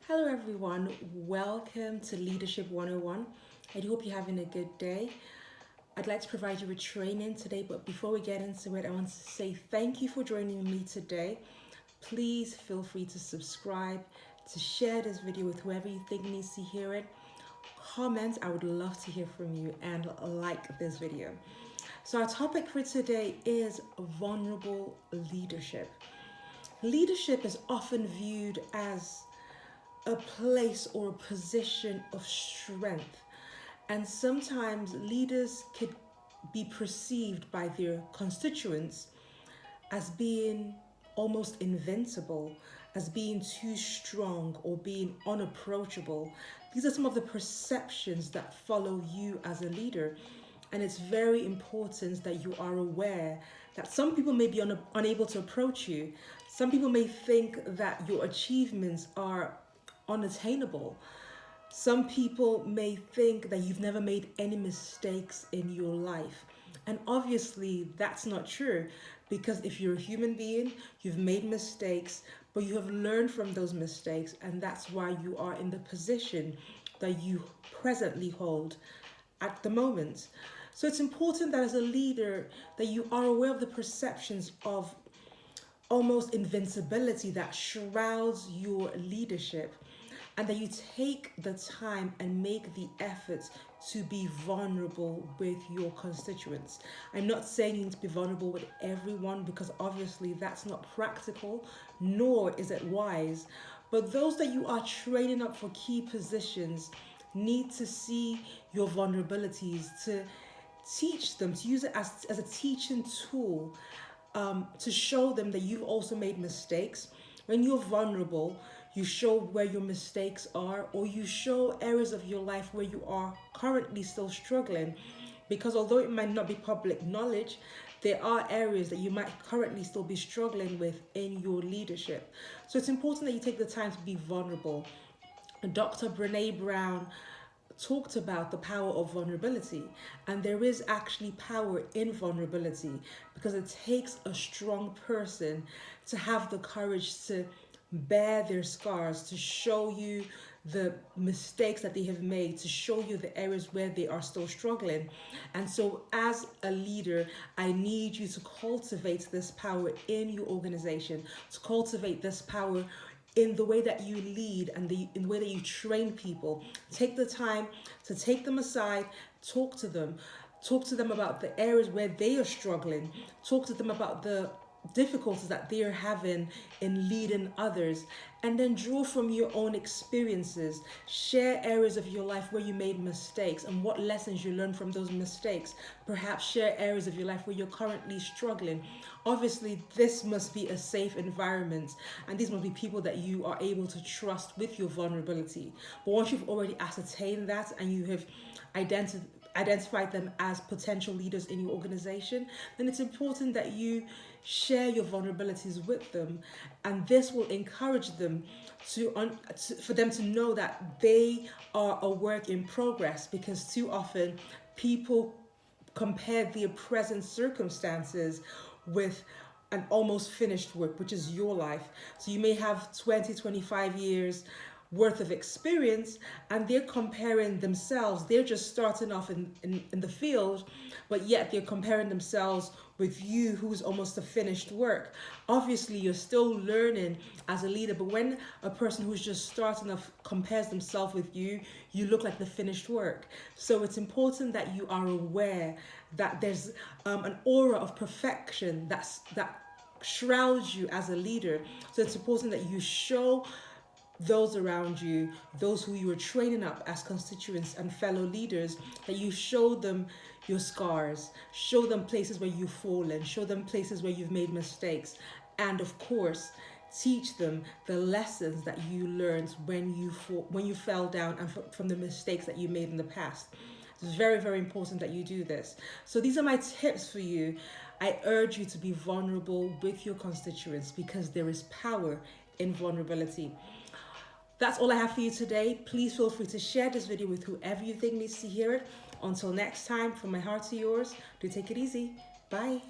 Hello, everyone. Welcome to Leadership 101. I do hope you're having a good day. I'd like to provide you with training today, but before we get into it, I want to say thank you for joining me today. Please feel free to subscribe, to share this video with whoever you think needs to hear it. Comment, I would love to hear from you, and like this video. So, our topic for today is vulnerable leadership. Leadership is often viewed as a place or a position of strength. And sometimes leaders could be perceived by their constituents as being almost invincible, as being too strong or being unapproachable. These are some of the perceptions that follow you as a leader. And it's very important that you are aware that some people may be unable to approach you. Some people may think that your achievements are unattainable. Some people may think that you've never made any mistakes in your life. And obviously, that's not true, because if you're a human being, you've made mistakes, but you have learned from those mistakes, and that's why you are in the position that you presently hold at the moment. So it's important that as a leader that you are aware of the perceptions of almost invincibility that shrouds your leadership, and that you take the time and make the effort to be vulnerable with your constituents. I'm not saying you need to be vulnerable with everyone, because obviously that's not practical, nor is it wise. But those that you are training up for key positions need to see your vulnerabilities, to teach them, to use it as a teaching tool, to show them that you've also made mistakes. When you're vulnerable, you show where your mistakes are, or you show areas of your life where you are currently still struggling. Because although it might not be public knowledge, there are areas that you might currently still be struggling with in your leadership. So it's important that you take the time to be vulnerable. Dr. Brené Brown talked about the power of vulnerability, and there is actually power in vulnerability, because it takes a strong person to have the courage to bear their scars, to show you the mistakes that they have made, to show you the areas where they are still struggling. And so as a leader, I need you to cultivate this power in your organization, to cultivate this power in the way that you lead and in the way that you train people. Take the time to take them aside, talk to them about the areas where they are struggling, talk to them about the difficulties that they are having in leading others, and then draw from your own experiences. Share areas of your life where you made mistakes and what lessons you learned from those mistakes. Perhaps share areas of your life where you're currently struggling. Obviously, this must be a safe environment, and these must be people that you are able to trust with your vulnerability. But once you've already ascertained that and you have identified them as potential leaders in your organization, then it's important that you share your vulnerabilities with them, and this will encourage them for them to know that they are a work in progress, because too often people compare their present circumstances with an almost finished work, which is your life. So you may have 20-25 years worth of experience, and they're comparing themselves. They're just starting off in the field, but yet they're comparing themselves with you, who's almost a finished work. Obviously, you're still learning as a leader, but when a person who's just starting off compares themselves with you, you look like the finished work. So it's important that you are aware that there's an aura of perfection that shrouds you as a leader. So it's important that you show those around you, those who you are training up as constituents and fellow leaders, that you show them your scars, show them places where you've fallen, show them places where you've made mistakes, and of course, teach them the lessons that you learned when you fell down, and from the mistakes that you made in the past. It's very, very important that you do this. So these are my tips for you. I urge you to be vulnerable with your constituents, because there is power in vulnerability. That's all I have for you today. Please feel free to share this video with whoever you think needs to hear it. Until next time, from my heart to yours, do take it easy. Bye.